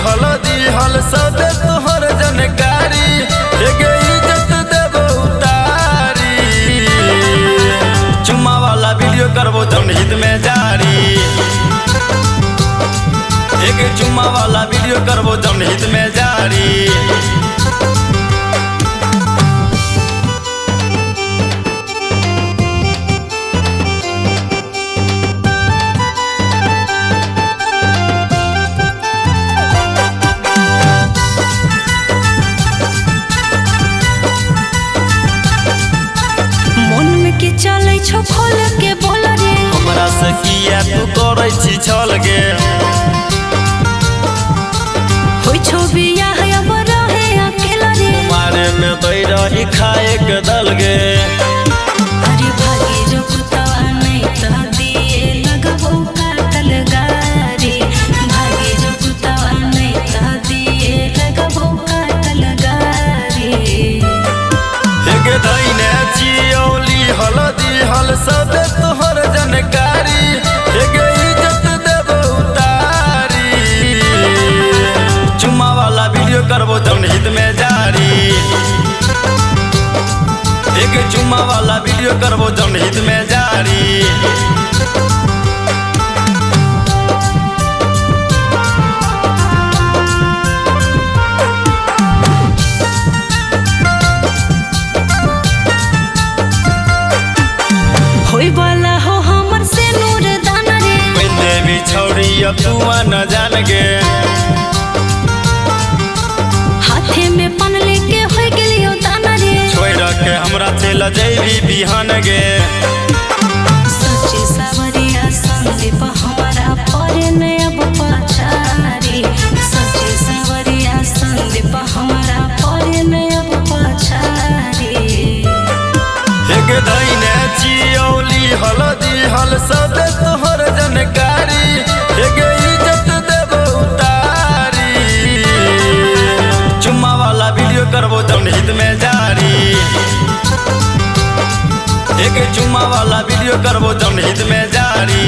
हलदी हल सब तोहर जानकारी एगे इज्जत देबो उतारी। चुम्मा वाला वीडियो करबो जनहित में जारी। एगे चुम्मा वाला वीडियो करबो जनहित में जारी। चलै छो खोल के बोल रे हमरा से किया तू करै छी छल गे। होय छो बियाह अब रहे अकेला रे मारे में बैरही खाए के दल गे। अरे भागी जो कुतवा नहीं त दिए लगबो काटल गारी। भागी जो कुतवा नहीं त दिए लगबो काटल गारी। एगे धइने चियौली हलदी हल सब तोहर जानकारी एगे इज्जत देबो उतारी। चुम्मा वाला वीडियो करबो जनहित में जारी। एगे चुम्मा वाला वीडियो करबो जनहित में जारी। होय वाला हो हमर से नूर दाना रे देवी छौरी अब तू न जान गे। हाथे में पन लेके होय गेलियो दाना रे छोड़ के हमरा चल जैबी बिहान गे। सच्ची सावरिया संदीप हमारा परे ने अब पछारी। सच्ची सावरिया संदीप हमारा परे ने अब पछारी। एगे धइने चियौली हलदी हल सब तोहर जानकारी एगे इज्जत देबो उतारी। चुम्मा वाला वीडियो करबो जनहित में जारी। एगे चुम्मा वाला वीडियो करबो जनहित में जारी।